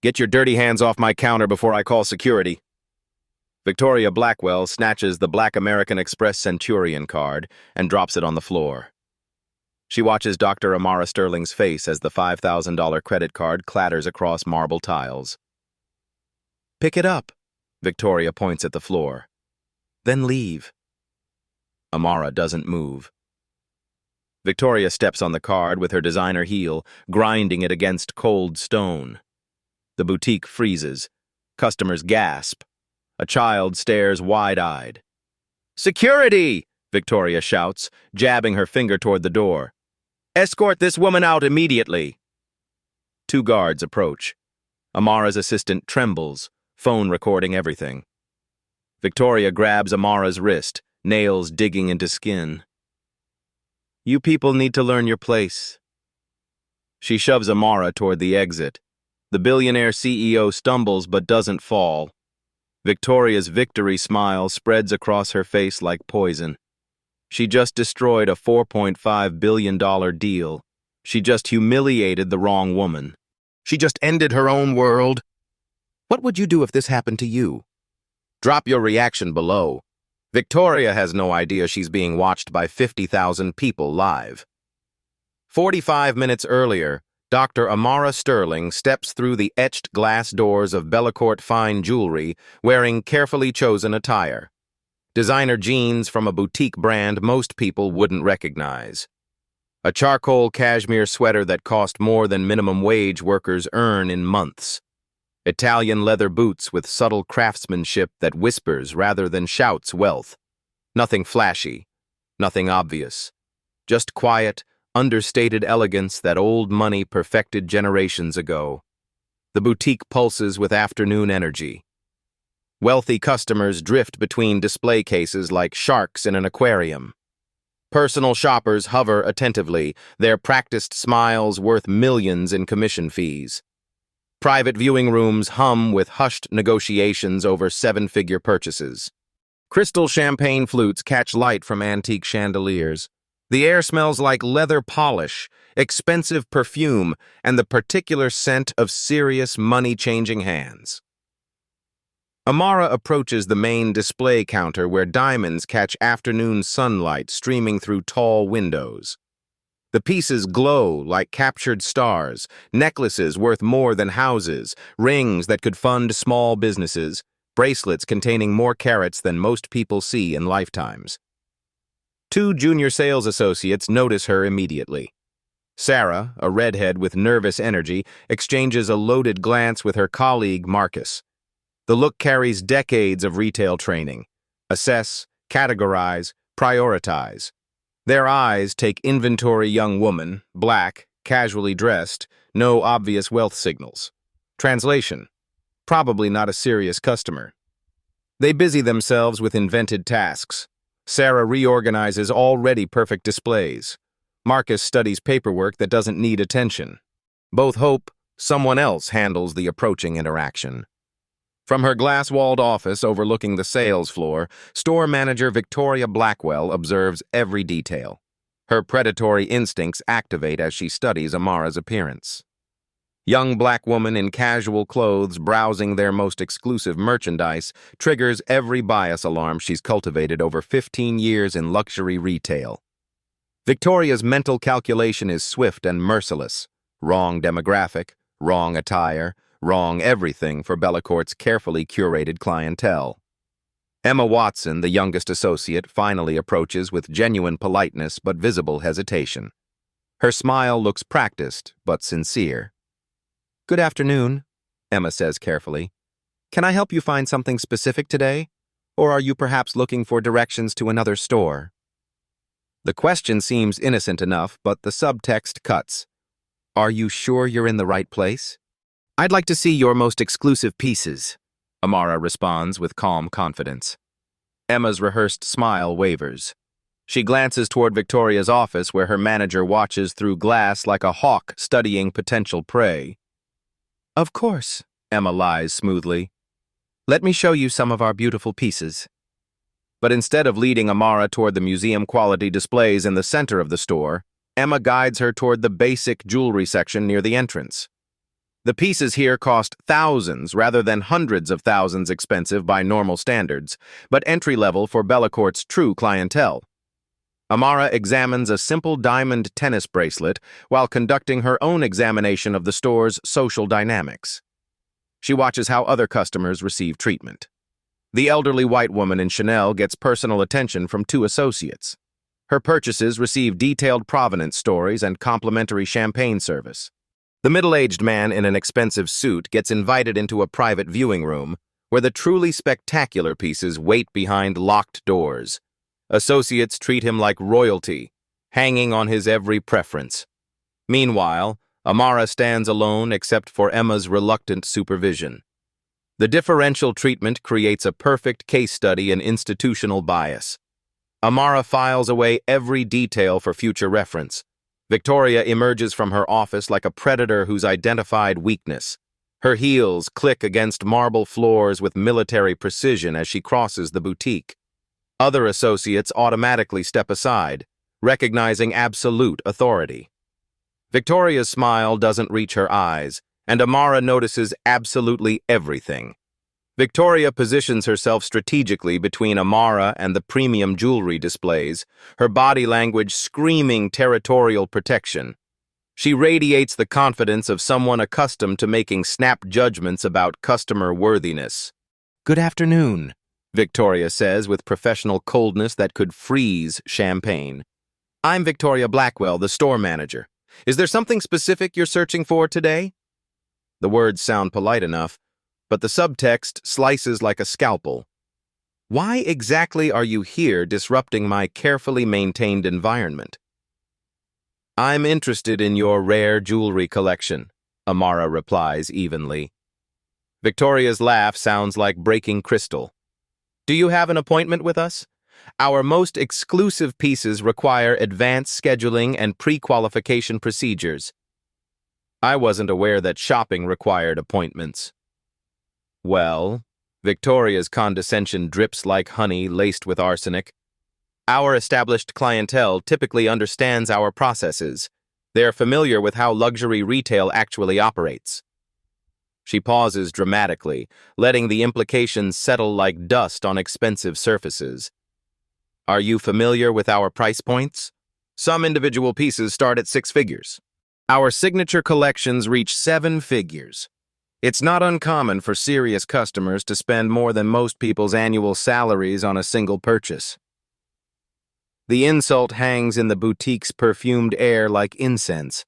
Get your dirty hands off my counter before I call security. Victoria Blackwell snatches the Black American Express Centurion card and drops it on the floor. She watches Dr. Amara Sterling's face as the $5,000 credit card clatters across marble tiles. Pick it up, Victoria points at the floor. Then leave. Amara doesn't move. Victoria steps on the card with her designer heel, grinding it against cold stone. The boutique freezes. Customers gasp. A child stares wide-eyed. "Security!" Victoria shouts, jabbing her finger toward the door. "Escort this woman out immediately." Two guards approach. Amara's assistant trembles, phone recording everything. Victoria grabs Amara's wrist, nails digging into skin. "You people need to learn your place." She shoves Amara toward the exit. The billionaire CEO stumbles but doesn't fall. Victoria's victory smile spreads across her face like poison. She just destroyed a $4.5 billion deal. She just humiliated the wrong woman. She just ended her own world. What would you do if this happened to you? Drop your reaction below. Victoria has no idea she's being watched by 50,000 people live. 45 minutes earlier, Dr. Amara Sterling steps through the etched glass doors of Bellecourt Fine Jewelry wearing carefully chosen attire. Designer jeans from a boutique brand most people wouldn't recognize. A charcoal cashmere sweater that cost more than minimum wage workers earn in months. Italian leather boots with subtle craftsmanship that whispers rather than shouts wealth. Nothing flashy, nothing obvious. Just quiet, understated elegance that old money perfected generations ago. The boutique pulses with afternoon energy. Wealthy customers drift between display cases like sharks in an aquarium. Personal shoppers hover attentively, their practiced smiles worth millions in commission fees. Private viewing rooms hum with hushed negotiations over seven-figure purchases. Crystal champagne flutes catch light from antique chandeliers. The air smells like leather polish, expensive perfume, and the particular scent of serious money-changing hands. Amara approaches the main display counter where diamonds catch afternoon sunlight streaming through tall windows. The pieces glow like captured stars, necklaces worth more than houses, rings that could fund small businesses, bracelets containing more carats than most people see in lifetimes. Two junior sales associates notice her immediately. Sarah, a redhead with nervous energy, exchanges a loaded glance with her colleague Marcus. The look carries decades of retail training. Assess, categorize, prioritize. Their eyes take inventory young woman, black, casually dressed, no obvious wealth signals. Translation: probably not a serious customer. They busy themselves with invented tasks. Sarah reorganizes already perfect displays. Marcus studies paperwork that doesn't need attention. Both hope someone else handles the approaching interaction. From her glass-walled office overlooking the sales floor, store manager Victoria Blackwell observes every detail. Her predatory instincts activate as she studies Amara's appearance. Young black woman in casual clothes browsing their most exclusive merchandise triggers every bias alarm she's cultivated over 15 years in luxury retail. Victoria's mental calculation is swift and merciless. Wrong demographic, wrong attire, wrong everything for Bellecourt's carefully curated clientele. Emma Watson, the youngest associate, finally approaches with genuine politeness but visible hesitation. Her smile looks practiced but sincere. "Good afternoon," Emma says carefully. "Can I help you find something specific today? Or are you perhaps looking for directions to another store?" The question seems innocent enough, but the subtext cuts. "Are you sure you're in the right place?" "I'd like to see your most exclusive pieces," Amara responds with calm confidence. Emma's rehearsed smile wavers. She glances toward Victoria's office where her manager watches through glass like a hawk studying potential prey. "Of course," Emma lies smoothly. "Let me show you some of our beautiful pieces." But instead of leading Amara toward the museum-quality displays in the center of the store, Emma guides her toward the basic jewelry section near the entrance. The pieces here cost thousands rather than hundreds of thousands expensive by normal standards, but entry-level for Bellecourt's true clientele. Amara examines a simple diamond tennis bracelet while conducting her own examination of the store's social dynamics. She watches how other customers receive treatment. The elderly white woman in Chanel gets personal attention from two associates. Her purchases receive detailed provenance stories and complimentary champagne service. The middle-aged man in an expensive suit gets invited into a private viewing room where the truly spectacular pieces wait behind locked doors. Associates treat him like royalty, hanging on his every preference. Meanwhile, Amara stands alone except for Emma's reluctant supervision. The differential treatment creates a perfect case study in institutional bias. Amara files away every detail for future reference. Victoria emerges from her office like a predator who's identified weakness. Her heels click against marble floors with military precision as she crosses the boutique. Other associates automatically step aside, recognizing absolute authority. Victoria's smile doesn't reach her eyes, and Amara notices absolutely everything. Victoria positions herself strategically between Amara and the premium jewelry displays, her body language screaming territorial protection. She radiates the confidence of someone accustomed to making snap judgments about customer worthiness. "Good afternoon," Victoria says with professional coldness that could freeze champagne. "I'm Victoria Blackwell, the store manager. Is there something specific you're searching for today?" The words sound polite enough, but the subtext slices like a scalpel. "Why exactly are you here disrupting my carefully maintained environment?" "I'm interested in your rare jewelry collection," Amara replies evenly. Victoria's laugh sounds like breaking crystal. "Do you have an appointment with us? Our most exclusive pieces require advanced scheduling and pre-qualification procedures." I wasn't aware that shopping required appointments. "Well," Victoria's condescension drips like honey laced with arsenic. "Our established clientele typically understands our processes. They're familiar with how luxury retail actually operates." She pauses dramatically, letting the implications settle like dust on expensive surfaces. "Are you familiar with our price points? Some individual pieces start at 6 figures. Our signature collections reach 7 figures. It's not uncommon for serious customers to spend more than most people's annual salaries on a single purchase." The insult hangs in the boutique's perfumed air like incense.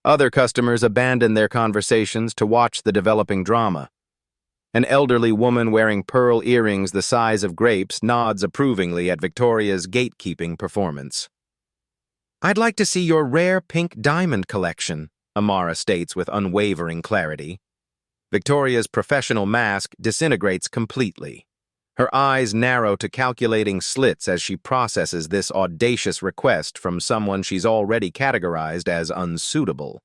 Other customers abandon their conversations to watch the developing drama. An elderly woman wearing pearl earrings the size of grapes nods approvingly at Victoria's gatekeeping performance. "I'd like to see your rare pink diamond collection," Amara states with unwavering clarity. Victoria's professional mask disintegrates completely. Her eyes narrow to calculating slits as she processes this audacious request from someone she's already categorized as unsuitable.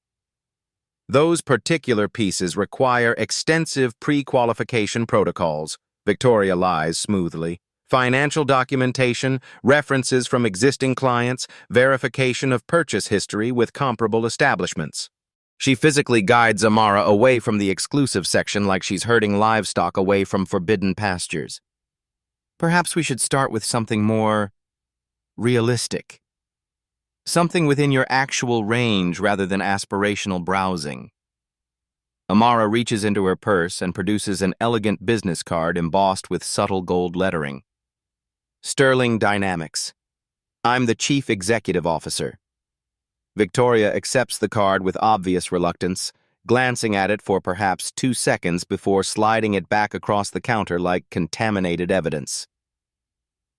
"Those particular pieces require extensive pre-qualification protocols," Victoria lies smoothly. "Financial documentation, references from existing clients, verification of purchase history with comparable establishments." She physically guides Amara away from the exclusive section like she's herding livestock away from forbidden pastures. "Perhaps we should start with something more realistic. Something within your actual range rather than aspirational browsing." Amara reaches into her purse and produces an elegant business card embossed with subtle gold lettering. "Sterling Dynamics. I'm the Chief Executive Officer." Victoria accepts the card with obvious reluctance, glancing at it for perhaps 2 seconds before sliding it back across the counter like contaminated evidence.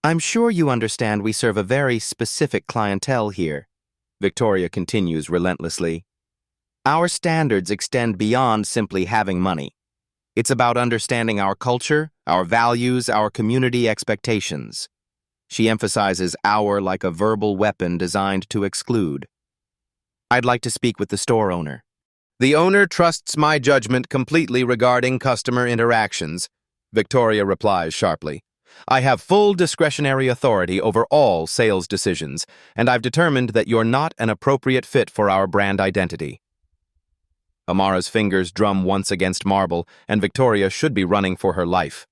"I'm sure you understand we serve a very specific clientele here," Victoria continues relentlessly. "Our standards extend beyond simply having money. It's about understanding our culture, our values, our community expectations." She emphasizes "our" like a verbal weapon designed to exclude. "I'd like to speak with the store owner." "The owner trusts my judgment completely regarding customer interactions," Victoria replies sharply. "I have full discretionary authority over all sales decisions, and I've determined that you're not an appropriate fit for our brand identity." Amara's fingers drum once against marble, and Victoria should be running for her life.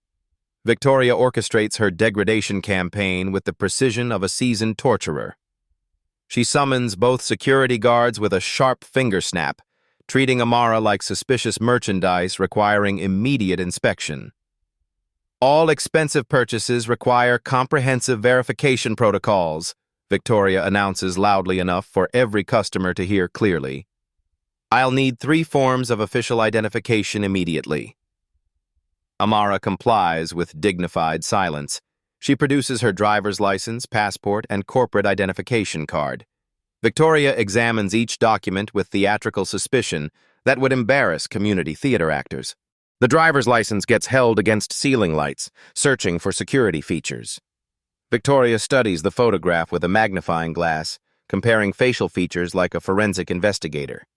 Victoria orchestrates her degradation campaign with the precision of a seasoned torturer. She summons both security guards with a sharp finger snap, treating Amara like suspicious merchandise requiring immediate inspection. All expensive purchases require comprehensive verification protocols, Victoria announces loudly enough for every customer to hear clearly. I'll need 3 forms of official identification immediately. Amara complies with dignified silence. She produces her driver's license, passport, and corporate identification card. Victoria examines each document with theatrical suspicion that would embarrass community theater actors. The driver's license gets held against ceiling lights, searching for security features. Victoria studies the photograph with a magnifying glass, comparing facial features like a forensic investigator.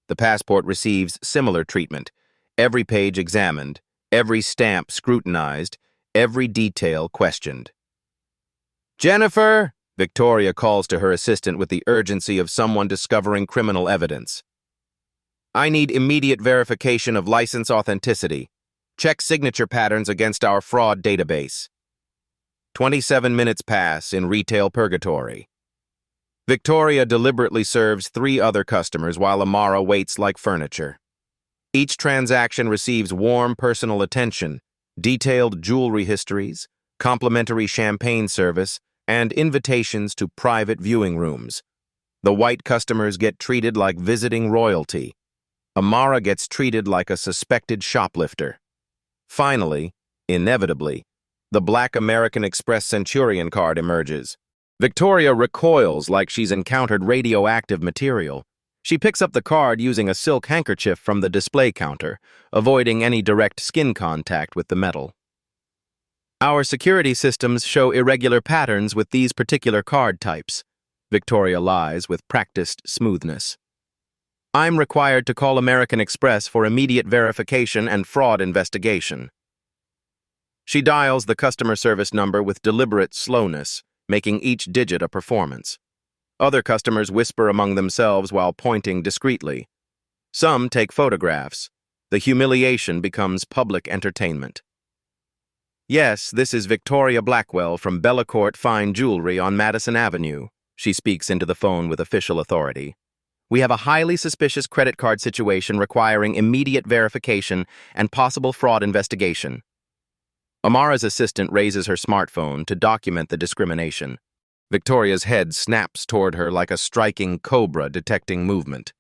The passport receives similar treatment, every page examined, every stamp scrutinized, every detail questioned. "Jennifer!" Victoria calls to her assistant with the urgency of someone discovering criminal evidence. "I need immediate verification of license authenticity. Check signature patterns against our fraud database." 27 minutes pass in retail purgatory. Victoria deliberately serves 3 other customers while Amara waits like furniture. Each transaction receives warm personal attention, detailed jewelry histories, complimentary champagne service, and invitations to private viewing rooms. The white customers get treated like visiting royalty. Amara gets treated like a suspected shoplifter. Finally, inevitably, the black American Express Centurion card emerges. Victoria recoils like she's encountered radioactive material. She picks up the card using a silk handkerchief from the display counter, avoiding any direct skin contact with the metal. "Our security systems show irregular patterns with these particular card types," Victoria lies with practiced smoothness. "I'm required to call American Express for immediate verification and fraud investigation." She dials the customer service number with deliberate slowness, making each digit a performance. Other customers whisper among themselves while pointing discreetly. Some take photographs. The humiliation becomes public entertainment. "Yes, this is Victoria Blackwell from Bellacourt Fine Jewelry on Madison Avenue," she speaks into the phone with official authority. "We have a highly suspicious credit card situation requiring immediate verification and possible fraud investigation." Amara's assistant raises her smartphone to document the discrimination. Victoria's head snaps toward her like a striking cobra detecting movement.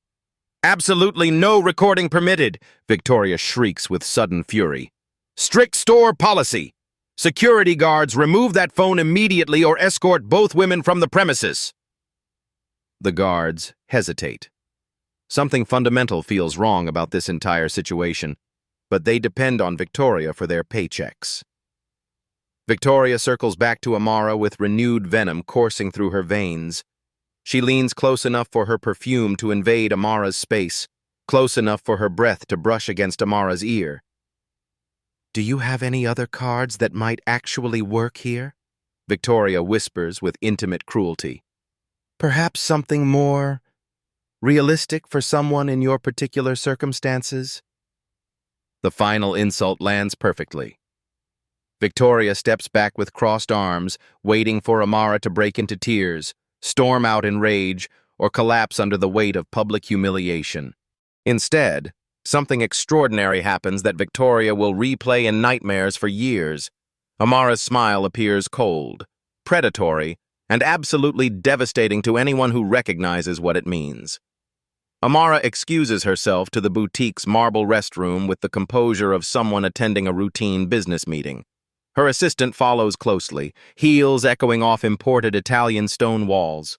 "Absolutely no recording permitted!" Victoria shrieks with sudden fury. "Strict store policy! Security guards, remove that phone immediately or escort both women from the premises!" The guards hesitate. Something fundamental feels wrong about this entire situation, but they depend on Victoria for their paychecks. Victoria circles back to Amara with renewed venom coursing through her veins. She leans close enough for her perfume to invade Amara's space, close enough for her breath to brush against Amara's ear. "Do you have any other cards that might actually work here?" Victoria whispers with intimate cruelty. "Perhaps something more realistic for someone in your particular circumstances?" The final insult lands perfectly. Victoria steps back with crossed arms, waiting for Amara to break into tears, storm out in rage, or collapse under the weight of public humiliation. Instead, something extraordinary happens that Victoria will replay in nightmares for years. Amara's smile appears cold, predatory, and absolutely devastating to anyone who recognizes what it means. Amara excuses herself to the boutique's marble restroom with the composure of someone attending a routine business meeting. Her assistant follows closely, heels echoing off imported Italian stone walls.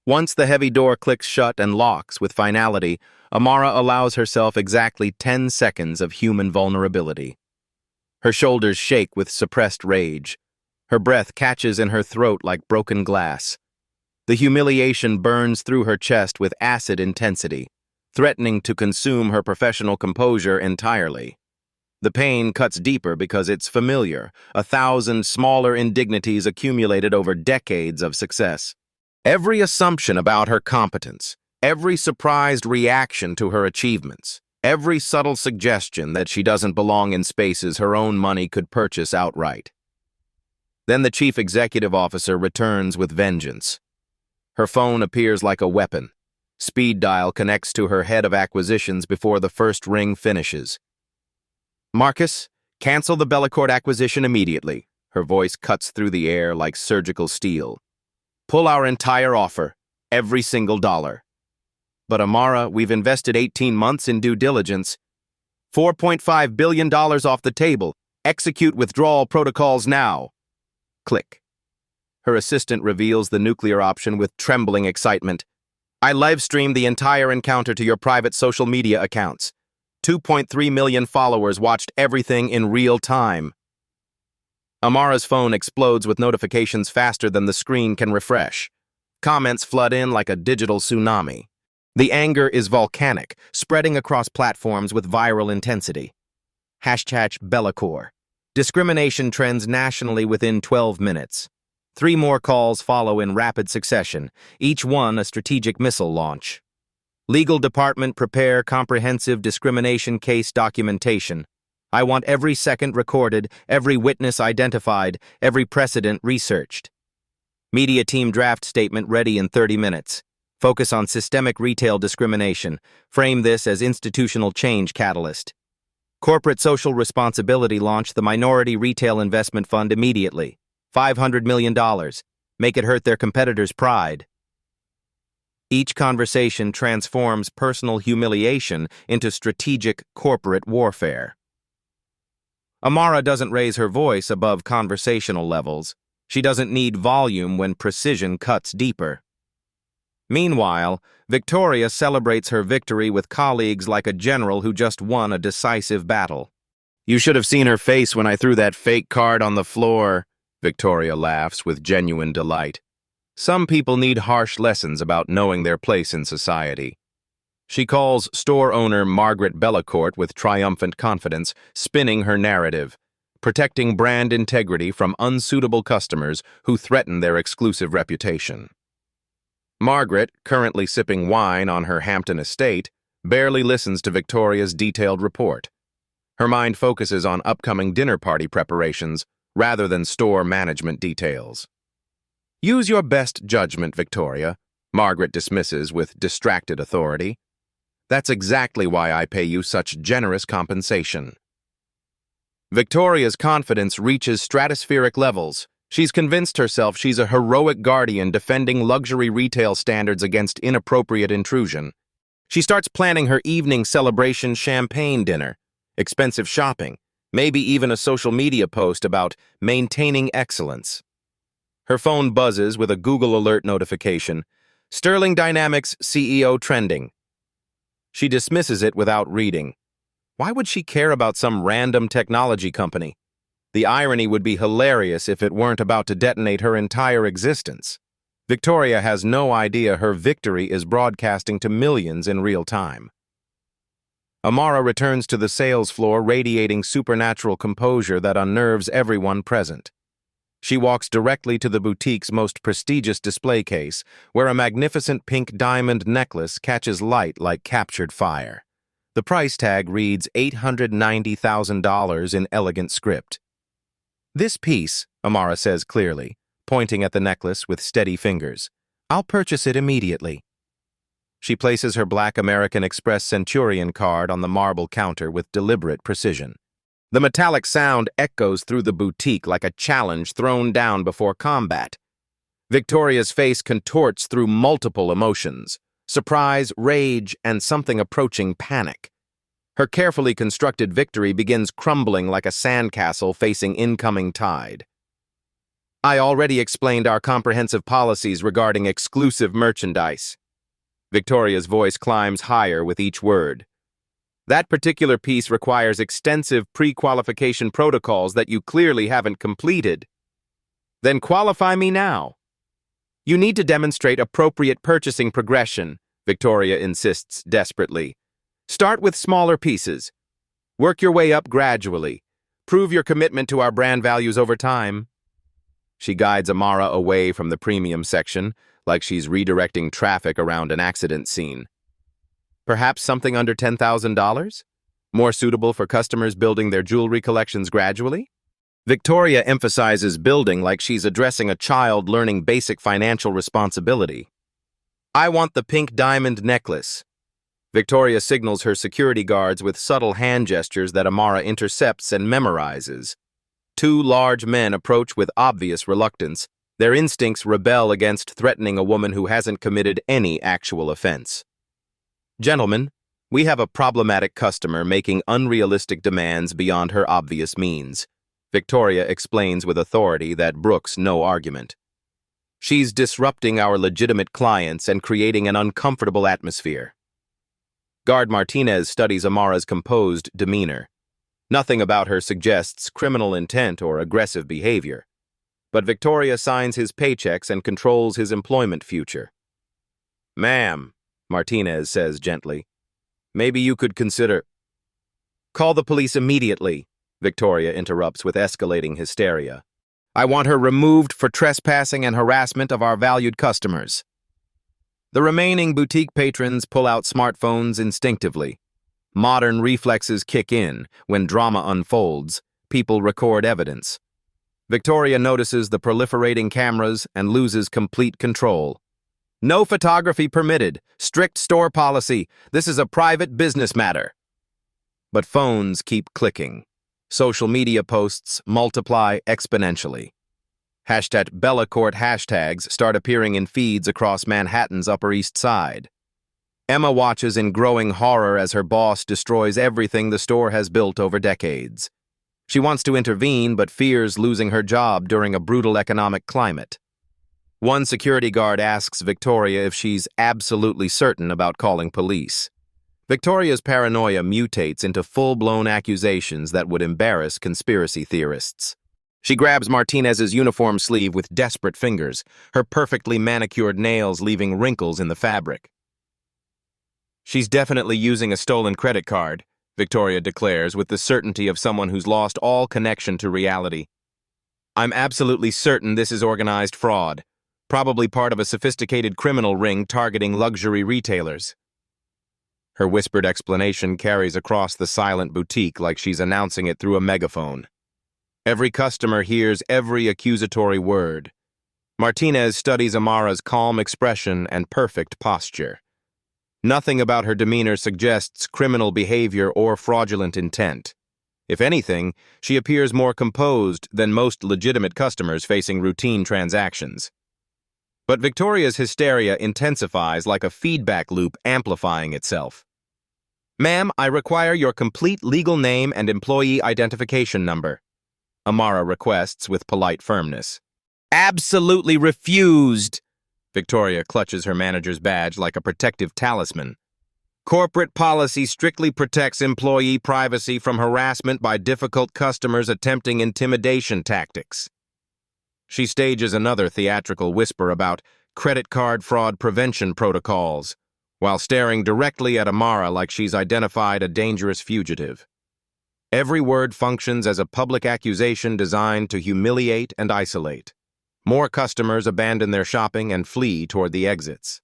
Once the heavy door clicks shut and locks with finality, Amara allows herself exactly 10 seconds of human vulnerability. Her shoulders shake with suppressed rage. Her breath catches in her throat like broken glass. The humiliation burns through her chest with acid intensity, threatening to consume her professional composure entirely. The pain cuts deeper because it's familiar, 1,000 smaller indignities accumulated over decades of success. Every assumption about her competence, Every surprised reaction to her achievements, every subtle suggestion that she doesn't belong in spaces her own money could purchase outright. Then the chief executive officer returns with vengeance. Her phone appears like a weapon. Speed dial connects to her head of acquisitions before the first ring finishes. "Marcus, cancel the Bellecourt acquisition immediately." Her voice cuts through the air like surgical steel. "Pull our entire offer, every single dollar." "But Amara, we've invested 18 months in due diligence. $4.5 billion off the table. Execute withdrawal protocols now." Click. Her assistant reveals the nuclear option with trembling excitement. "I live-streamed the entire encounter to your private social media accounts. 2.3 million followers watched everything in real time." Amara's phone explodes with notifications faster than the screen can refresh. Comments flood in like a digital tsunami. The anger is volcanic, spreading across platforms with viral intensity. #Bellecourt. Discrimination trends nationally within 12 minutes. 3 more calls follow in rapid succession, each one a strategic missile launch. Legal department prepare comprehensive discrimination case documentation. I want every second recorded, every witness identified, every precedent researched. Media team draft statement ready in 30 minutes. Focus on systemic retail discrimination. Frame this as institutional change catalyst. Corporate social responsibility launch the Minority Retail Investment Fund immediately. $500 million. Make it hurt their competitors' pride. Each conversation transforms personal humiliation into strategic corporate warfare. Amara doesn't raise her voice above conversational levels. She doesn't need volume when precision cuts deeper. Meanwhile, Victoria celebrates her victory with colleagues like a general who just won a decisive battle. "You should have seen her face when I threw that fake card on the floor," Victoria laughs with genuine delight. Some people need harsh lessons about knowing their place in society. She calls store owner Margaret Bellecourt with triumphant confidence, spinning her narrative, protecting brand integrity from unsuitable customers who threaten their exclusive reputation. Margaret, currently sipping wine on her Hampton estate, barely listens to Victoria's detailed report. Her mind focuses on upcoming dinner party preparations rather than store management details. "Use your best judgment, Victoria," Margaret dismisses with distracted authority. "That's exactly why I pay you such generous compensation." Victoria's confidence reaches stratospheric levels. She's convinced herself she's a heroic guardian defending luxury retail standards against inappropriate intrusion. She starts planning her evening celebration champagne dinner, expensive shopping, maybe even a social media post about maintaining excellence. Her phone buzzes with a Google alert notification. "Sterling Dynamics CEO trending." She dismisses it without reading. Why would she care about some random technology company? The irony would be hilarious if it weren't about to detonate her entire existence. Victoria has no idea her victory is broadcasting to millions in real time. Amara returns to the sales floor radiating supernatural composure that unnerves everyone present. She walks directly to the boutique's most prestigious display case, where a magnificent pink diamond necklace catches light like captured fire. The price tag reads $890,000 in elegant script. "This piece," Amara says clearly, pointing at the necklace with steady fingers. "I'll purchase it immediately." She places her black American Express Centurion card on the marble counter with deliberate precision. The metallic sound echoes through the boutique like a challenge thrown down before combat. Victoria's face contorts through multiple emotions: surprise, rage, and something approaching panic. Her carefully constructed victory begins crumbling like a sandcastle facing incoming tide. "I already explained our comprehensive policies regarding exclusive merchandise." Victoria's voice climbs higher with each word. "That particular piece requires extensive pre-qualification protocols that you clearly haven't completed." "Then qualify me now." "You need to demonstrate appropriate purchasing progression," Victoria insists desperately. "Start with smaller pieces. Work your way up gradually. Prove your commitment to our brand values over time." She guides Amara away from the premium section, like she's redirecting traffic around an accident scene. Perhaps something under $10,000? More suitable for customers building their jewelry collections gradually? Victoria emphasizes building like she's addressing a child learning basic financial responsibility. I want the pink diamond necklace. Victoria signals her security guards with subtle hand gestures that Amara intercepts and memorizes. Two large men approach with obvious reluctance. Their instincts rebel against threatening a woman who hasn't committed any actual offense. Gentlemen, we have a problematic customer making unrealistic demands beyond her obvious means. Victoria explains with authority that brooks no argument. She's disrupting our legitimate clients and creating an uncomfortable atmosphere. Guard Martinez studies Amara's composed demeanor. Nothing about her suggests criminal intent or aggressive behavior. But Victoria signs his paychecks and controls his employment future. Ma'am, Martinez says gently, maybe you could consider— Call the police immediately, Victoria interrupts with escalating hysteria. I want her removed for trespassing and harassment of our valued customers. The remaining boutique patrons pull out smartphones instinctively. Modern reflexes kick in. When drama unfolds, people record evidence. Victoria notices the proliferating cameras and loses complete control. No photography permitted. Strict store policy. This is a private business matter. But phones keep clicking. Social media posts multiply exponentially. #BellaCourt hashtags start appearing in feeds across Manhattan's Upper East Side. Emma watches in growing horror as her boss destroys everything the store has built over decades. She wants to intervene but fears losing her job during a brutal economic climate. One security guard asks Victoria if she's absolutely certain about calling police. Victoria's paranoia mutates into full-blown accusations that would embarrass conspiracy theorists. She grabs Martinez's uniform sleeve with desperate fingers, her perfectly manicured nails leaving wrinkles in the fabric. She's definitely using a stolen credit card, Victoria declares with the certainty of someone who's lost all connection to reality. I'm absolutely certain this is organized fraud, probably part of a sophisticated criminal ring targeting luxury retailers. Her whispered explanation carries across the silent boutique like she's announcing it through a megaphone. Every customer hears every accusatory word. Martinez studies Amara's calm expression and perfect posture. Nothing about her demeanor suggests criminal behavior or fraudulent intent. If anything, she appears more composed than most legitimate customers facing routine transactions. But Victoria's hysteria intensifies like a feedback loop amplifying itself. Ma'am, I require your complete legal name and employee identification number, Amara requests with polite firmness. Absolutely refused! Victoria clutches her manager's badge like a protective talisman. Corporate policy strictly protects employee privacy from harassment by difficult customers attempting intimidation tactics. She stages another theatrical whisper about credit card fraud prevention protocols, while staring directly at Amara like she's identified a dangerous fugitive. Every word functions as a public accusation designed to humiliate and isolate. More customers abandon their shopping and flee toward the exits.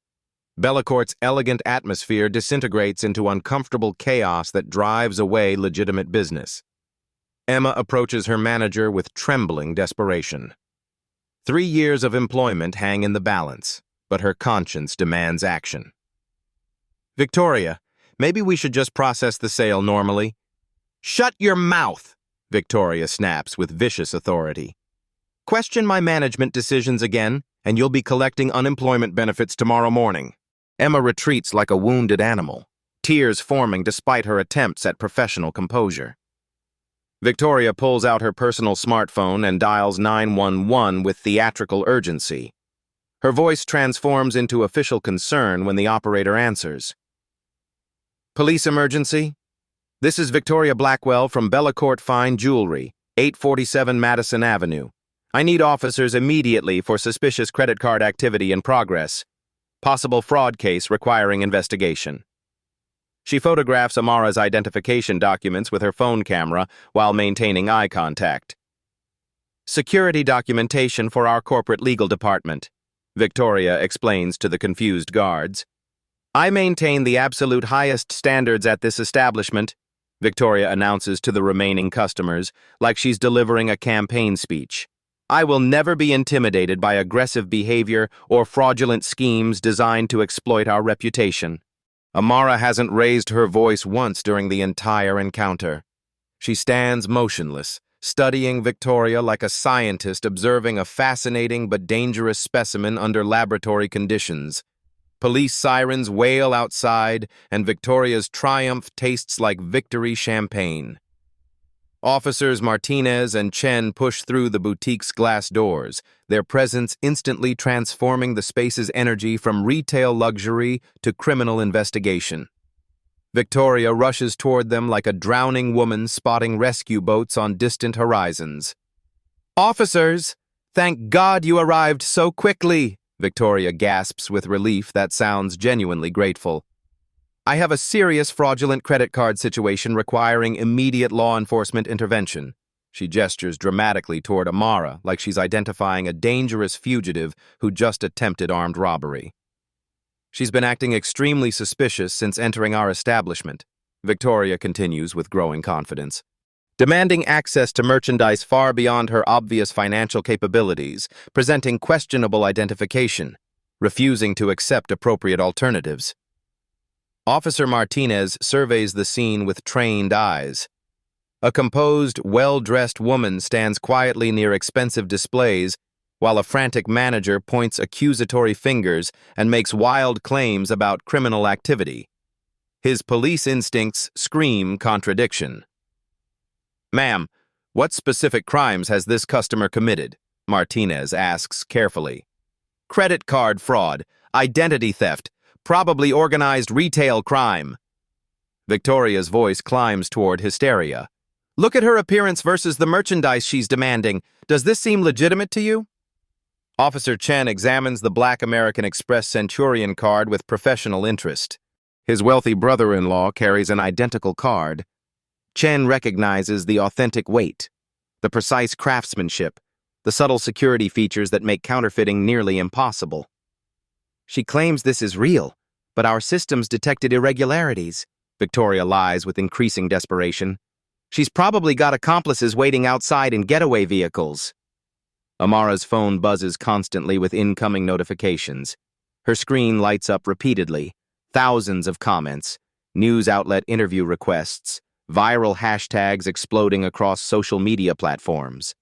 BellaCourt's elegant atmosphere disintegrates into uncomfortable chaos that drives away legitimate business. Emma approaches her manager with trembling desperation. 3 years of employment hang in the balance, but her conscience demands action. Victoria, maybe we should just process the sale normally. Shut your mouth, Victoria snaps with vicious authority. Question my management decisions again, and you'll be collecting unemployment benefits tomorrow morning. Emma retreats like a wounded animal, tears forming despite her attempts at professional composure. Victoria pulls out her personal smartphone and dials 911 with theatrical urgency. Her voice transforms into official concern when the operator answers. Police emergency? This is Victoria Blackwell from BellaCourt Fine Jewelry, 847 Madison Avenue. I need officers immediately for suspicious credit card activity in progress. Possible fraud case requiring investigation. She photographs Amara's identification documents with her phone camera while maintaining eye contact. Security documentation for our corporate legal department. Victoria explains to the confused guards. I maintain the absolute highest standards at this establishment, Victoria announces to the remaining customers, like she's delivering a campaign speech. I will never be intimidated by aggressive behavior or fraudulent schemes designed to exploit our reputation. Amara hasn't raised her voice once during the entire encounter. She stands motionless, studying Victoria like a scientist observing a fascinating but dangerous specimen under laboratory conditions. Police sirens wail outside, and Victoria's triumph tastes like victory champagne. Officers Martinez and Chen push through the boutique's glass doors, their presence instantly transforming the space's energy from retail luxury to criminal investigation. Victoria rushes toward them like a drowning woman spotting rescue boats on distant horizons. Officers, thank God you arrived so quickly, Victoria gasps with relief that sounds genuinely grateful. I have a serious fraudulent credit card situation requiring immediate law enforcement intervention. She gestures dramatically toward Amara like she's identifying a dangerous fugitive who just attempted armed robbery. She's been acting extremely suspicious since entering our establishment, Victoria continues with growing confidence. Demanding access to merchandise far beyond her obvious financial capabilities, presenting questionable identification, refusing to accept appropriate alternatives. Officer Martinez surveys the scene with trained eyes. A composed, well-dressed woman stands quietly near expensive displays, while a frantic manager points accusatory fingers and makes wild claims about criminal activity. His police instincts scream contradiction. Ma'am, what specific crimes has this customer committed? Martinez asks carefully. Credit card fraud, identity theft, probably organized retail crime. Victoria's voice climbs toward hysteria. Look at her appearance versus the merchandise she's demanding. Does this seem legitimate to you? Officer Chen examines the Black American Express Centurion card with professional interest. His wealthy brother-in-law carries an identical card. Chen recognizes the authentic weight, the precise craftsmanship, the subtle security features that make counterfeiting nearly impossible. She claims this is real, but our systems detected irregularities, Victoria lies with increasing desperation. She's probably got accomplices waiting outside in getaway vehicles. Amara's phone buzzes constantly with incoming notifications. Her screen lights up repeatedly. Thousands of comments, news outlet interview requests, viral hashtags exploding across social media platforms.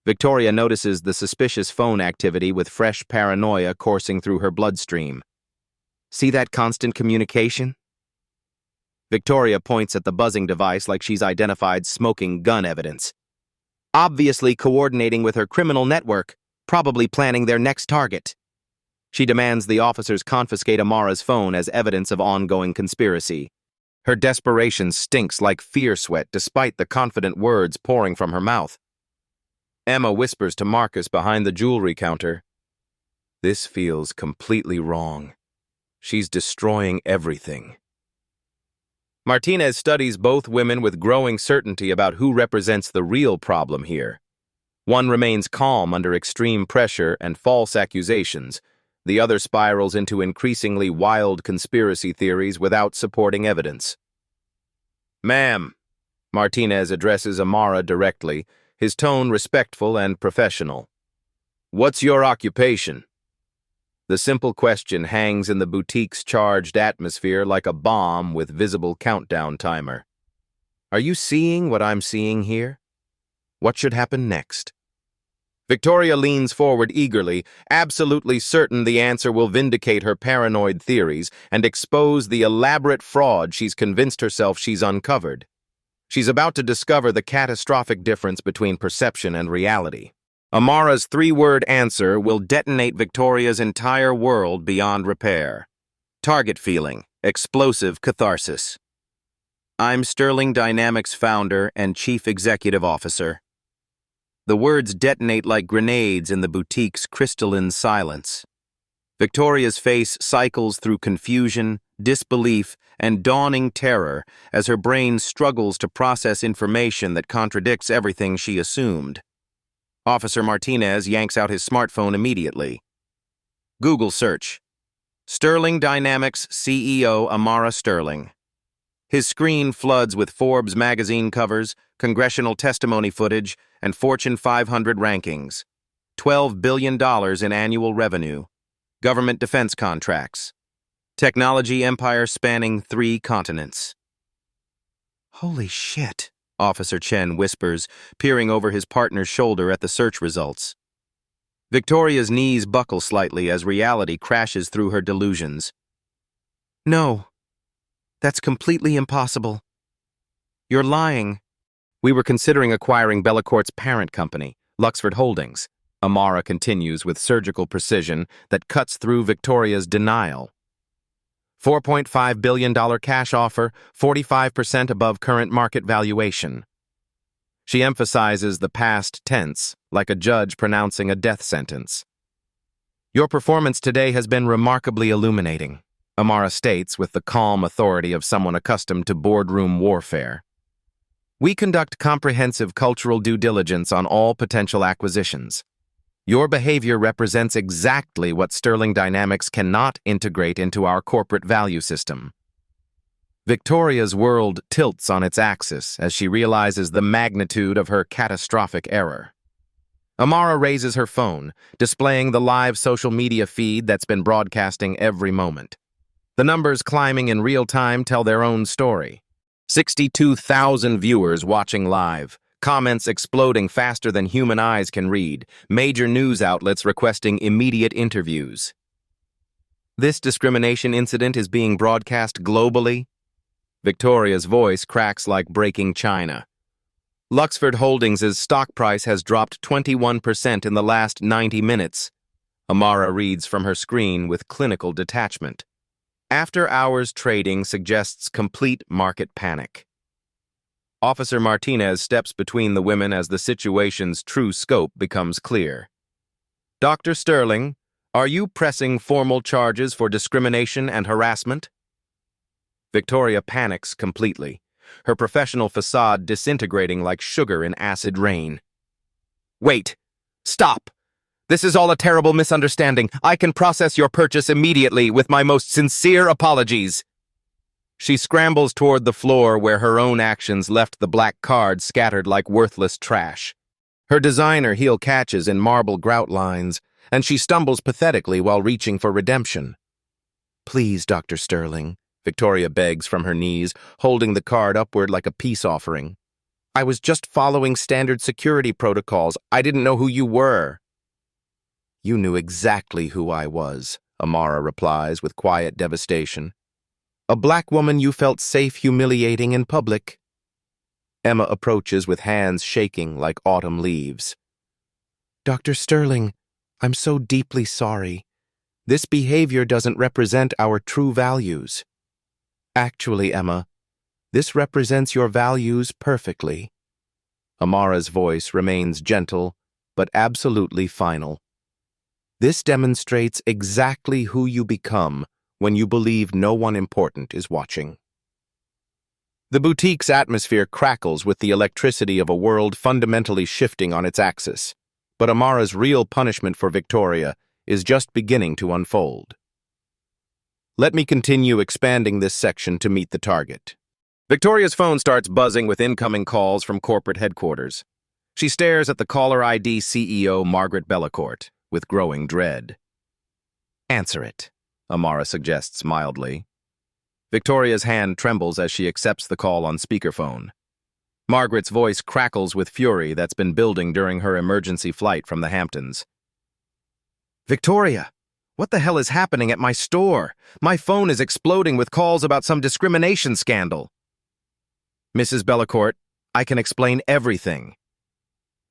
Victoria notices the suspicious phone activity with fresh paranoia coursing through her bloodstream. See that constant communication? Victoria points at the buzzing device like she's identified smoking gun evidence. Obviously coordinating with her criminal network, probably planning their next target. She demands the officers confiscate Amara's phone as evidence of ongoing conspiracy. Her desperation stinks like fear sweat despite the confident words pouring from her mouth. Emma whispers to Marcus behind the jewelry counter. This feels completely wrong. She's destroying everything. Martinez studies both women with growing certainty about who represents the real problem here. One remains calm under extreme pressure and false accusations. The other spirals into increasingly wild conspiracy theories without supporting evidence. Ma'am, Martinez addresses Amara directly, his tone respectful and professional. What's your occupation? The simple question hangs in the boutique's charged atmosphere like a bomb with visible countdown timer. Are you seeing what I'm seeing here? What should happen next? Victoria leans forward eagerly, absolutely certain the answer will vindicate her paranoid theories and expose the elaborate fraud she's convinced herself she's uncovered. She's about to discover the catastrophic difference between perception and reality. Amara's three-word answer will detonate Victoria's entire world beyond repair. Target feeling, explosive catharsis. I'm Sterling Dynamics founder and chief executive officer. The words detonate like grenades in the boutique's crystalline silence. Victoria's face cycles through confusion, disbelief, and dawning terror as her brain struggles to process information that contradicts everything she assumed. Officer Martinez yanks out his smartphone immediately. Google search. Sterling Dynamics CEO Amara Sterling. His screen floods with Forbes magazine covers, congressional testimony footage, and Fortune 500 rankings. $12 billion in annual revenue. Government defense contracts. Technology empire spanning 3 continents. Holy shit, Officer Chen whispers, peering over his partner's shoulder at the search results. Victoria's knees buckle slightly as reality crashes through her delusions. No, that's completely impossible. You're lying. We were considering acquiring Bellecourt's parent company, Luxford Holdings. Amara continues with surgical precision that cuts through Victoria's denial. $4.5 billion cash offer, 45% above current market valuation. She emphasizes the past tense, like a judge pronouncing a death sentence. Your performance today has been remarkably illuminating, Amara states with the calm authority of someone accustomed to boardroom warfare. We conduct comprehensive cultural due diligence on all potential acquisitions. Your behavior represents exactly what Sterling Dynamics cannot integrate into our corporate value system. Victoria's world tilts on its axis as she realizes the magnitude of her catastrophic error. Amara raises her phone, displaying the live social media feed that's been broadcasting every moment. The numbers climbing in real time tell their own story. 62,000 viewers watching live. Comments exploding faster than human eyes can read, major news outlets requesting immediate interviews. This discrimination incident is being broadcast globally. Victoria's voice cracks like breaking china. Luxford Holdings' stock price has dropped 21% in the last 90 minutes. Amara reads from her screen with clinical detachment. After-hours trading suggests complete market panic. Officer Martinez steps between the women as the situation's true scope becomes clear. Dr. Sterling, are you pressing formal charges for discrimination and harassment? Victoria panics completely, her professional facade disintegrating like sugar in acid rain. Wait! Stop! This is all a terrible misunderstanding. I can process your purchase immediately with my most sincere apologies. She scrambles toward the floor where her own actions left the black card scattered like worthless trash. Her designer heel catches in marble grout lines, and she stumbles pathetically while reaching for redemption. Please, Dr. Sterling, Victoria begs from her knees, holding the card upward like a peace offering. I was just following standard security protocols. I didn't know who you were. You knew exactly who I was, Amara replies with quiet devastation. A black woman you felt safe humiliating in public. Emma approaches with hands shaking like autumn leaves. Dr. Sterling, I'm so deeply sorry. This behavior doesn't represent our true values. Actually, Emma, this represents your values perfectly. Amara's voice remains gentle, but absolutely final. This demonstrates exactly who you become when you believe no one important is watching. The boutique's atmosphere crackles with the electricity of a world fundamentally shifting on its axis, but Amara's real punishment for Victoria is just beginning to unfold. Let me continue expanding this section to meet the target. Victoria's phone starts buzzing with incoming calls from corporate headquarters. She stares at the caller ID CEO Margaret Bellecourt with growing dread. Answer it, Amara suggests mildly. Victoria's hand trembles as she accepts the call on speakerphone. Margaret's voice crackles with fury that's been building during her emergency flight from the Hamptons. Victoria, what the hell is happening at my store? My phone is exploding with calls about some discrimination scandal. Mrs. Bellecourt, I can explain everything.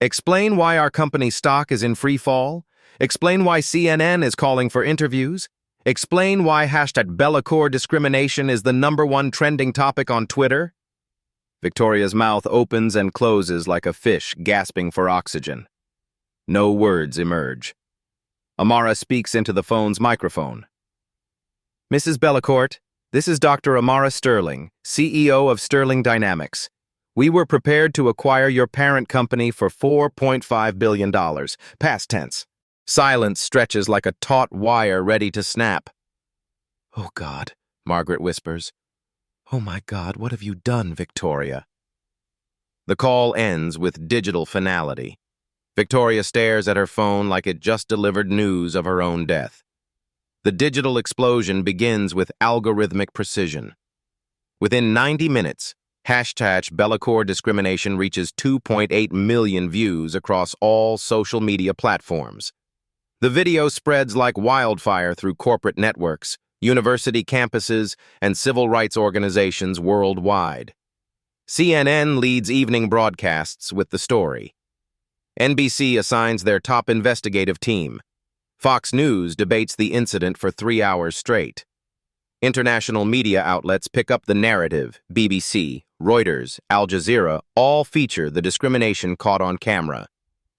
Explain why our company's stock is in free fall. Explain why CNN is calling for interviews. Explain why #Bellecourt discrimination is the #1 trending topic on Twitter. Victoria's mouth opens and closes like a fish gasping for oxygen. No words emerge. Amara speaks into the phone's microphone. Mrs. Bellecourt, this is Dr. Amara Sterling, CEO of Sterling Dynamics. We were prepared to acquire your parent company for $4.5 billion, past tense. Silence stretches like a taut wire ready to snap. "Oh, God," Margaret whispers. "Oh, my God, what have you done, Victoria?" The call ends with digital finality. Victoria stares at her phone like it just delivered news of her own death. The digital explosion begins with algorithmic precision. Within 90 minutes, #Bellacore discrimination reaches 2.8 million views across all social media platforms. The video spreads like wildfire through corporate networks, university campuses, and civil rights organizations worldwide. CNN leads evening broadcasts with the story. NBC assigns their top investigative team. Fox News debates the incident for 3 hours straight. International media outlets pick up the narrative. BBC, Reuters, Al Jazeera all feature the discrimination caught on camera.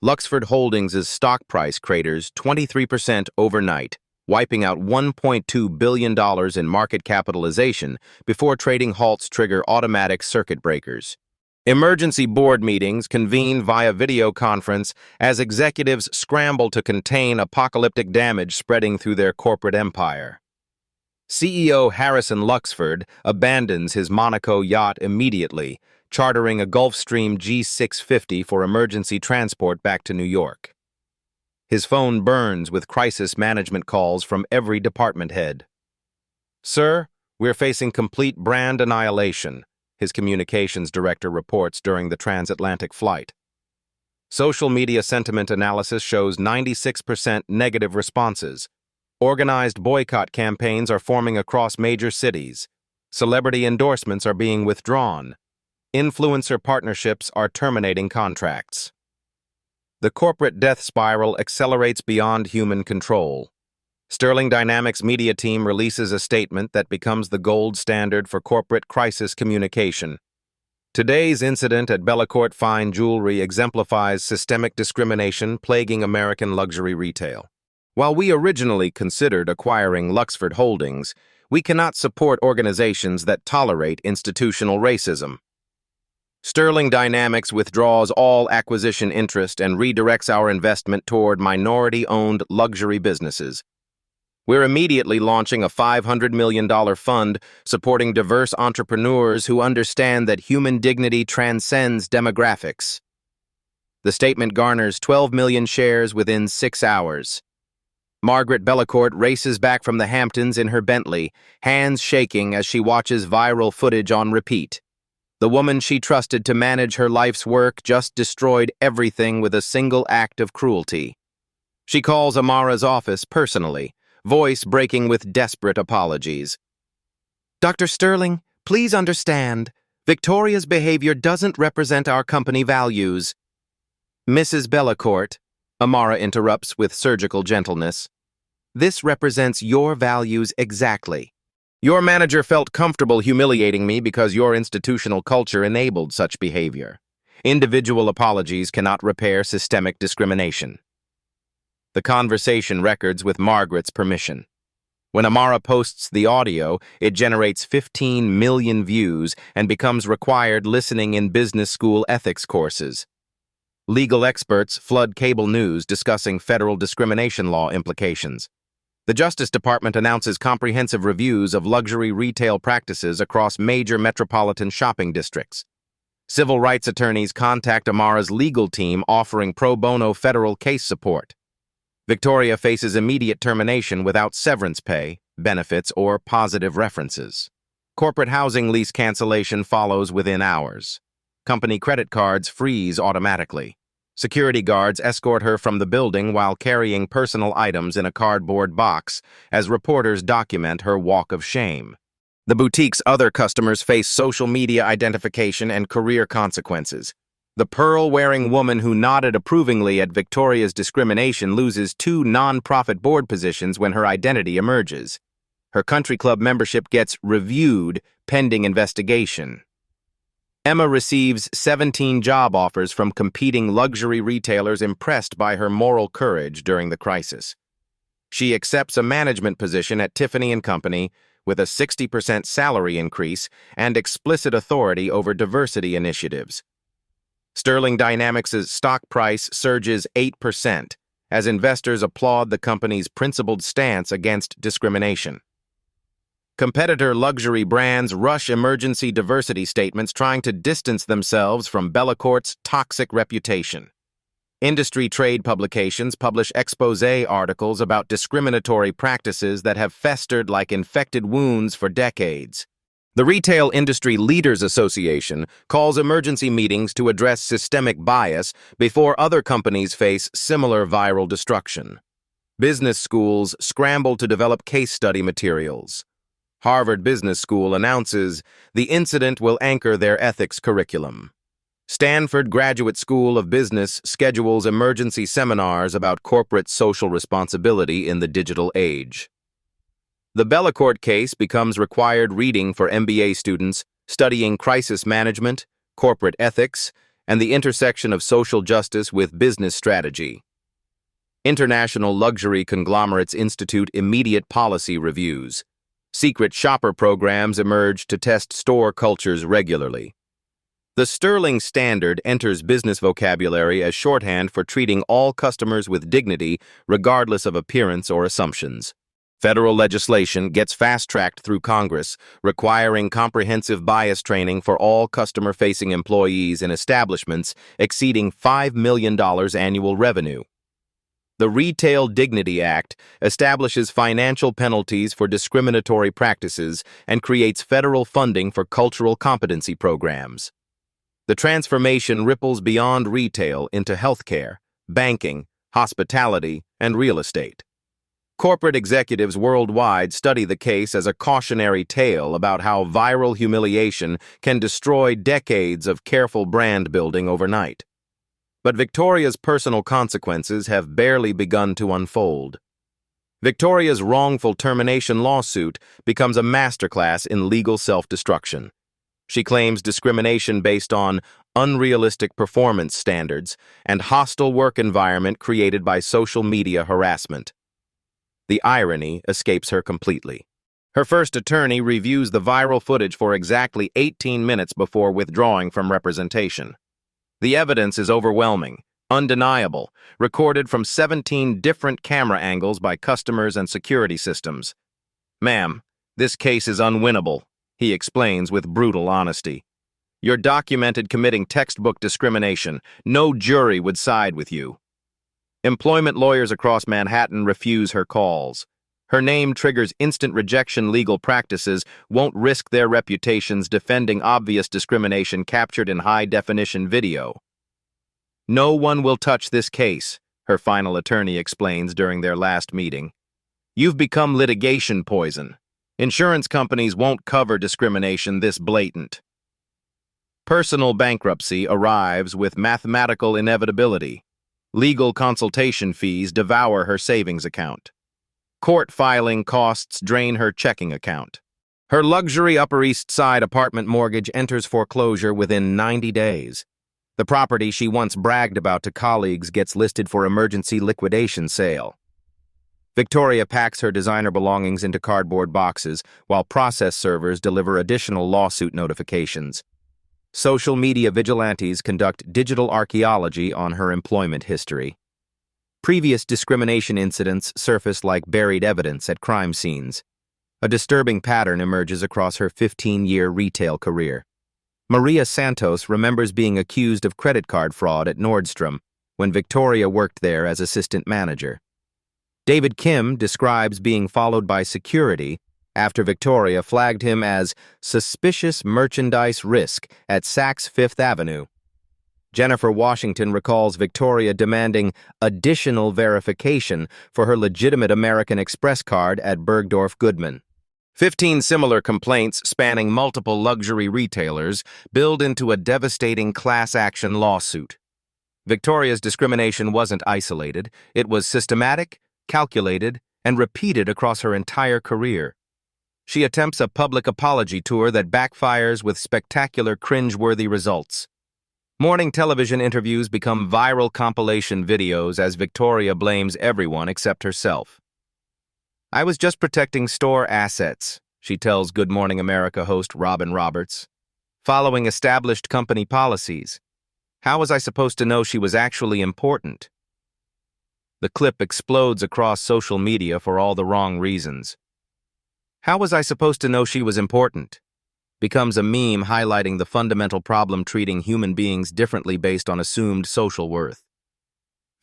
Luxford Holdings' stock price craters 23% overnight, wiping out $1.2 billion in market capitalization before trading halts trigger automatic circuit breakers. Emergency board meetings convene via video conference as executives scramble to contain apocalyptic damage spreading through their corporate empire. CEO Harrison Luxford abandons his Monaco yacht immediately, chartering a Gulfstream G650 for emergency transport back to New York. His phone burns with crisis management calls from every department head. "Sir, we're facing complete brand annihilation," his communications director reports during the transatlantic flight. Social media sentiment analysis shows 96% negative responses. Organized boycott campaigns are forming across major cities. Celebrity endorsements are being withdrawn. Influencer partnerships are terminating contracts. The corporate death spiral accelerates beyond human control. Sterling Dynamics' media team releases a statement that becomes the gold standard for corporate crisis communication. Today's incident at Bellacourt Fine Jewelry exemplifies systemic discrimination plaguing American luxury retail. While we originally considered acquiring Luxford Holdings, we cannot support organizations that tolerate institutional racism. Sterling Dynamics withdraws all acquisition interest and redirects our investment toward minority-owned luxury businesses. We're immediately launching a $500 million fund supporting diverse entrepreneurs who understand that human dignity transcends demographics. The statement garners 12 million shares within 6 hours. Margaret Bellacourt races back from the Hamptons in her Bentley, hands shaking as she watches viral footage on repeat. The woman she trusted to manage her life's work just destroyed everything with a single act of cruelty. She calls Amara's office personally, voice breaking with desperate apologies. "Dr. Sterling, please understand. Victoria's behavior doesn't represent our company values." "Mrs. Bellacourt," Amara interrupts with surgical gentleness, "this represents your values exactly. Your manager felt comfortable humiliating me because your institutional culture enabled such behavior. Individual apologies cannot repair systemic discrimination." The conversation records with Margaret's permission. When Amara posts the audio, it generates 15 million views and becomes required listening in business school ethics courses. Legal experts flood cable news discussing federal discrimination law implications. The Justice Department announces comprehensive reviews of luxury retail practices across major metropolitan shopping districts. Civil rights attorneys contact Amara's legal team offering pro bono federal case support. Victoria faces immediate termination without severance pay, benefits, or positive references. Corporate housing lease cancellation follows within hours. Company credit cards freeze automatically. Security guards escort her from the building while carrying personal items in a cardboard box as reporters document her walk of shame. The boutique's other customers face social media identification and career consequences. The pearl-wearing woman who nodded approvingly at Victoria's discrimination loses 2 non-profit board positions when her identity emerges. Her country club membership gets reviewed pending investigation. Emma receives 17 job offers from competing luxury retailers impressed by her moral courage during the crisis. She accepts a management position at Tiffany & Company with a 60% salary increase and explicit authority over diversity initiatives. Sterling Dynamics' stock price surges 8%, as investors applaud the company's principled stance against discrimination. Competitor luxury brands rush emergency diversity statements trying to distance themselves from Bellecourt's toxic reputation. Industry trade publications publish exposé articles about discriminatory practices that have festered like infected wounds for decades. The Retail Industry Leaders Association calls emergency meetings to address systemic bias before other companies face similar viral destruction. Business schools scramble to develop case study materials. Harvard Business School announces the incident will anchor their ethics curriculum. Stanford Graduate School of Business schedules emergency seminars about corporate social responsibility in the digital age. The Bellecourt case becomes required reading for MBA students studying crisis management, corporate ethics, and the intersection of social justice with business strategy. International luxury conglomerates institute immediate policy reviews. Secret shopper programs emerge to test store cultures regularly. The Sterling Standard enters business vocabulary as shorthand for treating all customers with dignity, regardless of appearance or assumptions. Federal legislation gets fast-tracked through Congress, requiring comprehensive bias training for all customer-facing employees in establishments exceeding $5 million annual revenue. The Retail Dignity Act establishes financial penalties for discriminatory practices and creates federal funding for cultural competency programs. The transformation ripples beyond retail into healthcare, banking, hospitality, and real estate. Corporate executives worldwide study the case as a cautionary tale about how viral humiliation can destroy decades of careful brand building overnight. But Victoria's personal consequences have barely begun to unfold. Victoria's wrongful termination lawsuit becomes a masterclass in legal self-destruction. She claims discrimination based on unrealistic performance standards and hostile work environment created by social media harassment. The irony escapes her completely. Her first attorney reviews the viral footage for exactly 18 minutes before withdrawing from representation. The evidence is overwhelming, undeniable, recorded from 17 different camera angles by customers and security systems. "Ma'am, this case is unwinnable," he explains with brutal honesty. "You're documented committing textbook discrimination. No jury would side with you." Employment lawyers across Manhattan refuse her calls. Her name triggers instant rejection. Legal practices won't risk their reputations defending obvious discrimination captured in high-definition video. "No one will touch this case," her final attorney explains during their last meeting. "You've become litigation poison. Insurance companies won't cover discrimination this blatant." Personal bankruptcy arrives with mathematical inevitability. Legal consultation fees devour her savings account. Court filing costs drain her checking account. Her luxury Upper East Side apartment mortgage enters foreclosure within 90 days. The property she once bragged about to colleagues gets listed for emergency liquidation sale. Victoria packs her designer belongings into cardboard boxes while process servers deliver additional lawsuit notifications. Social media vigilantes conduct digital archaeology on her employment history. Previous discrimination incidents surface like buried evidence at crime scenes. A disturbing pattern emerges across her 15-year retail career. Maria Santos remembers being accused of credit card fraud at Nordstrom when Victoria worked there as assistant manager. David Kim describes being followed by security after Victoria flagged him as suspicious merchandise risk at Saks Fifth Avenue. Jennifer Washington recalls Victoria demanding additional verification for her legitimate American Express card at Bergdorf Goodman. 15 similar complaints spanning multiple luxury retailers build into a devastating class action lawsuit. Victoria's discrimination wasn't isolated. It was systematic, calculated, and repeated across her entire career. She attempts a public apology tour that backfires with spectacular cringe-worthy results. Morning television interviews become viral compilation videos as Victoria blames everyone except herself. "I was just protecting store assets," she tells Good Morning America host Robin Roberts, "following established company policies. How was I supposed to know she was actually important?" The clip explodes across social media for all the wrong reasons. How was I supposed to know she was important? Becomes a meme highlighting the fundamental problem treating human beings differently based on assumed social worth.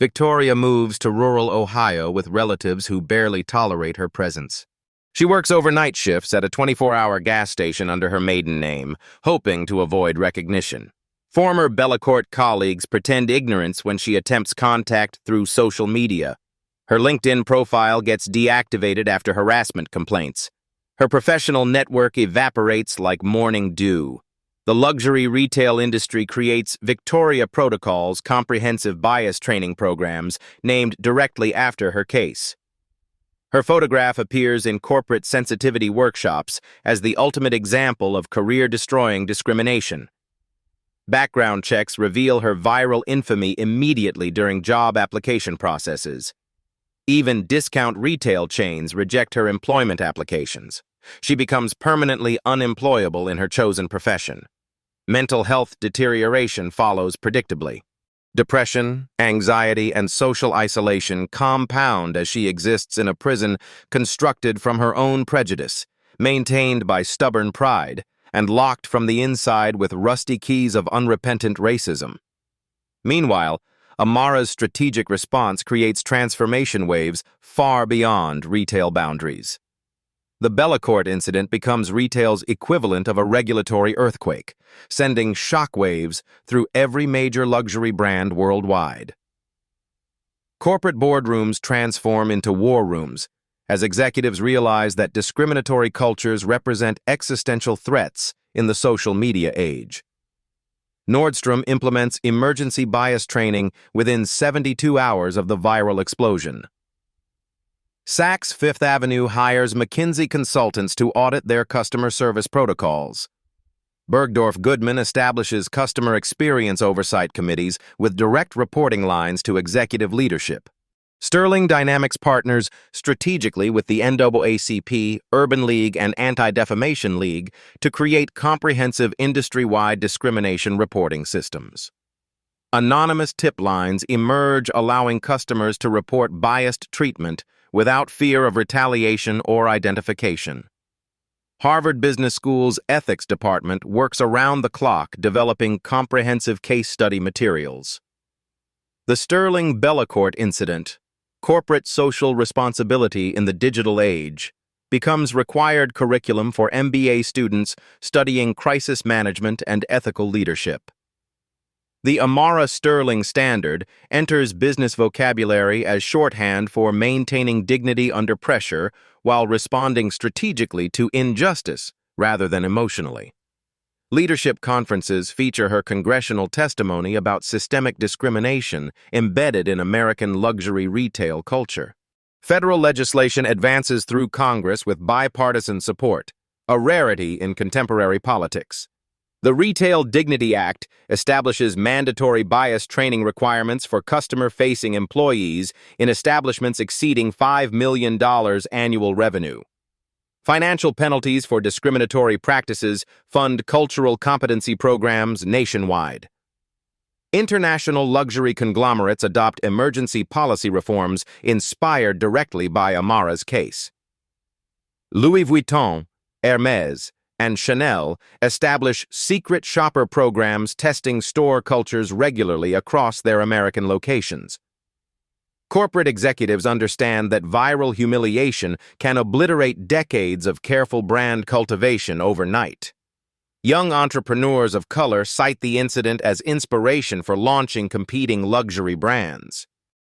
Victoria moves to rural Ohio with relatives who barely tolerate her presence. She works overnight shifts at a 24-hour gas station under her maiden name, hoping to avoid recognition. Former Bellecourt colleagues pretend ignorance when she attempts contact through social media. Her LinkedIn profile gets deactivated after harassment complaints. Her professional network evaporates like morning dew. The luxury retail industry creates Victoria Protocols comprehensive bias training programs named directly after her case. Her photograph appears in corporate sensitivity workshops as the ultimate example of career-destroying discrimination. Background checks reveal her viral infamy immediately during job application processes. Even discount retail chains reject her employment applications. She becomes permanently unemployable in her chosen profession. Mental health deterioration follows predictably. Depression, anxiety, and social isolation compound as she exists in a prison constructed from her own prejudice, maintained by stubborn pride, and locked from the inside with rusty keys of unrepentant racism. Meanwhile, Amara's strategic response creates transformation waves far beyond retail boundaries. The Bellecourt incident becomes retail's equivalent of a regulatory earthquake, sending shockwaves through every major luxury brand worldwide. Corporate boardrooms transform into war rooms as executives realize that discriminatory cultures represent existential threats in the social media age. Nordstrom implements emergency bias training within 72 hours of the viral explosion. Saks Fifth Avenue hires McKinsey consultants to audit their customer service protocols. Bergdorf Goodman establishes customer experience oversight committees with direct reporting lines to executive leadership. Sterling Dynamics partners strategically with the NAACP, Urban League, and Anti-Defamation League to create comprehensive industry-wide discrimination reporting systems. Anonymous tip lines emerge, allowing customers to report biased treatment without fear of retaliation or identification. Harvard Business School's ethics department works around the clock developing comprehensive case study materials. The Sterling Bellecourt incident, corporate social responsibility in the digital age, becomes required curriculum for MBA students studying crisis management and ethical leadership. The Amara Sterling standard enters business vocabulary as shorthand for maintaining dignity under pressure while responding strategically to injustice rather than emotionally. Leadership conferences feature her congressional testimony about systemic discrimination embedded in American luxury retail culture. Federal legislation advances through Congress with bipartisan support, a rarity in contemporary politics. The Retail Dignity Act establishes mandatory bias training requirements for customer-facing employees in establishments exceeding $5 million annual revenue. Financial penalties for discriminatory practices fund cultural competency programs nationwide. International luxury conglomerates adopt emergency policy reforms inspired directly by Amara's case. Louis Vuitton, Hermès, and Chanel establish secret shopper programs testing store cultures regularly across their American locations. Corporate executives understand that viral humiliation can obliterate decades of careful brand cultivation overnight. Young entrepreneurs of color cite the incident as inspiration for launching competing luxury brands.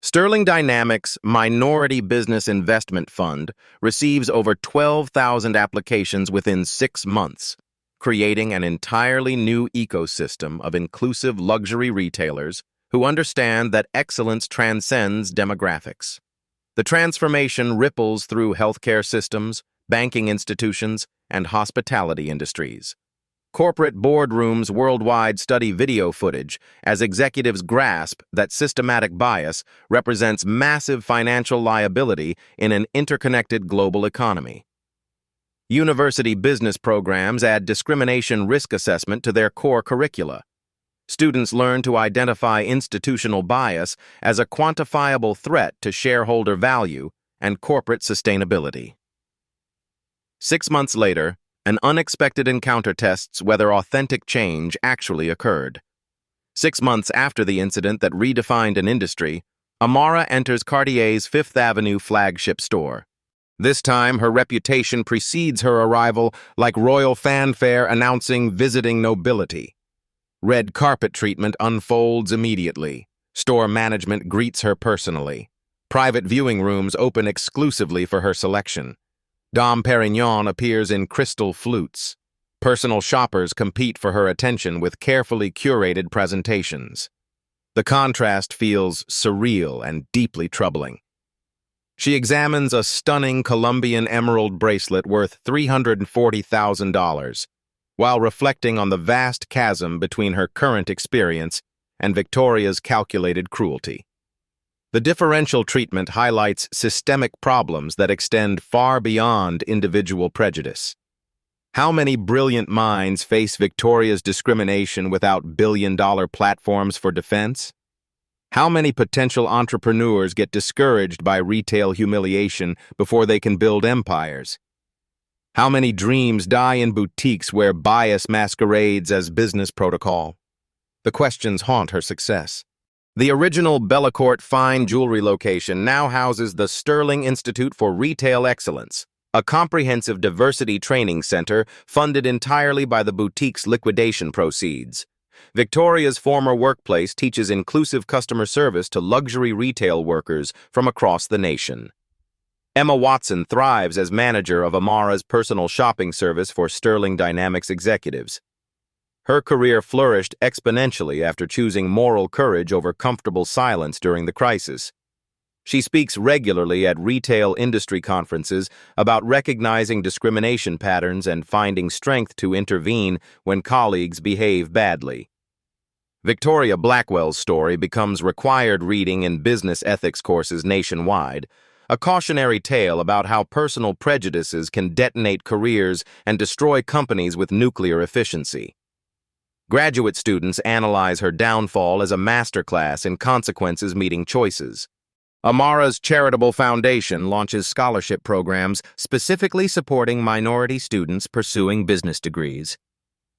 Sterling Dynamics Minority Business Investment Fund receives over 12,000 applications within 6 months, creating an entirely new ecosystem of inclusive luxury retailers who understand that excellence transcends demographics. The transformation ripples through healthcare systems, banking institutions, and hospitality industries. Corporate boardrooms worldwide study video footage as executives grasp that systematic bias represents massive financial liability in an interconnected global economy. University business programs add discrimination risk assessment to their core curricula. Students learn to identify institutional bias as a quantifiable threat to shareholder value and corporate sustainability. 6 months later, an unexpected encounter tests whether authentic change actually occurred. 6 months after the incident that redefined an industry, Amara enters Cartier's Fifth Avenue flagship store. This time, her reputation precedes her arrival like royal fanfare announcing visiting nobility. Red carpet treatment unfolds immediately. Store management greets her personally. Private viewing rooms open exclusively for her selection. Dom Perignon appears in crystal flutes. Personal shoppers compete for her attention with carefully curated presentations. The contrast feels surreal and deeply troubling. She examines a stunning Colombian emerald bracelet worth $340,000, while reflecting on the vast chasm between her current experience and Victoria's calculated cruelty. The differential treatment highlights systemic problems that extend far beyond individual prejudice. How many brilliant minds face Victoria's discrimination without billion-dollar platforms for defense? How many potential entrepreneurs get discouraged by retail humiliation before they can build empires? How many dreams die in boutiques where bias masquerades as business protocol? The questions haunt her success. The original Bellecourt fine jewelry location now houses the Sterling Institute for Retail Excellence, a comprehensive diversity training center funded entirely by the boutique's liquidation proceeds. Victoria's former workplace teaches inclusive customer service to luxury retail workers from across the nation. Emma Watson thrives as manager of Amara's personal shopping service for Sterling Dynamics executives. Her career flourished exponentially after choosing moral courage over comfortable silence during the crisis. She speaks regularly at retail industry conferences about recognizing discrimination patterns and finding strength to intervene when colleagues behave badly. Victoria Blackwell's story becomes required reading in business ethics courses nationwide, a cautionary tale about how personal prejudices can detonate careers and destroy companies with nuclear efficiency. Graduate students analyze her downfall as a masterclass in consequences meeting choices. Amara's charitable foundation launches scholarship programs specifically supporting minority students pursuing business degrees.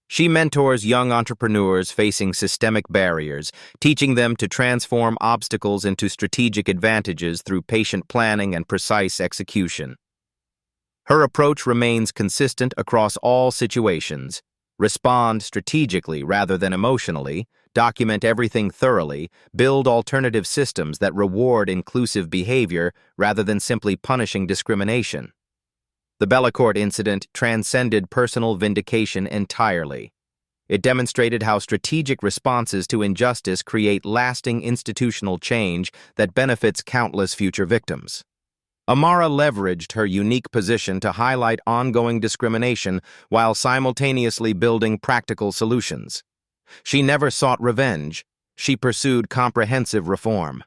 She mentors young entrepreneurs facing systemic barriers, teaching them to transform obstacles into strategic advantages through patient planning and precise execution. Her approach remains consistent across all situations. Respond strategically rather than emotionally, document everything thoroughly, build alternative systems that reward inclusive behavior rather than simply punishing discrimination. The Bellecourt incident transcended personal vindication entirely. It demonstrated how strategic responses to injustice create lasting institutional change that benefits countless future victims. Amara leveraged her unique position to highlight ongoing discrimination while simultaneously building practical solutions. She never sought revenge. She pursued comprehensive reform.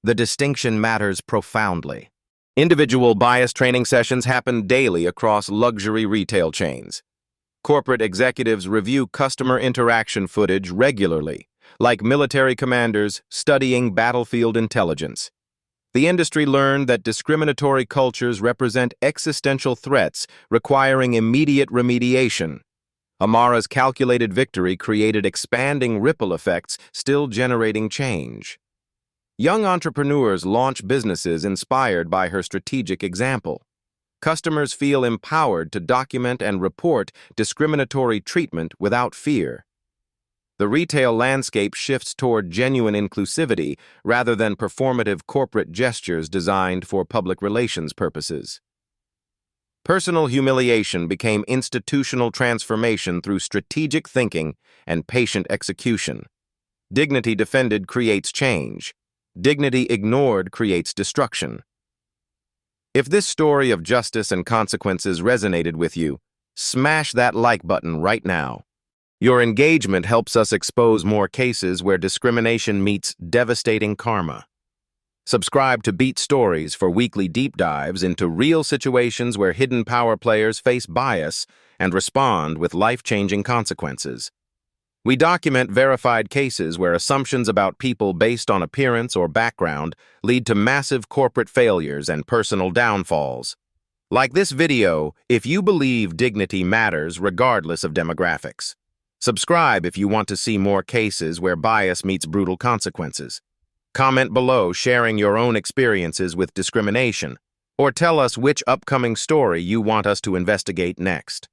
The distinction matters profoundly. Individual bias training sessions happen daily across luxury retail chains. Corporate executives review customer interaction footage regularly, like military commanders studying battlefield intelligence. The industry learned that discriminatory cultures represent existential threats requiring immediate remediation. Amara's calculated victory created expanding ripple effects, still generating change. Young entrepreneurs launch businesses inspired by her strategic example. Customers feel empowered to document and report discriminatory treatment without fear. The retail landscape shifts toward genuine inclusivity rather than performative corporate gestures designed for public relations purposes. Personal humiliation became institutional transformation through strategic thinking and patient execution. Dignity defended creates change. Dignity ignored creates destruction. If this story of justice and consequences resonated with you, smash that like button right now. Your engagement helps us expose more cases where discrimination meets devastating karma. Subscribe to Beat Stories for weekly deep dives into real situations where hidden power players face bias and respond with life-changing consequences. We document verified cases where assumptions about people based on appearance or background lead to massive corporate failures and personal downfalls. Like this video, if you believe dignity matters regardless of demographics. Subscribe if you want to see more cases where bias meets brutal consequences. Comment below sharing your own experiences with discrimination, or tell us which upcoming story you want us to investigate next.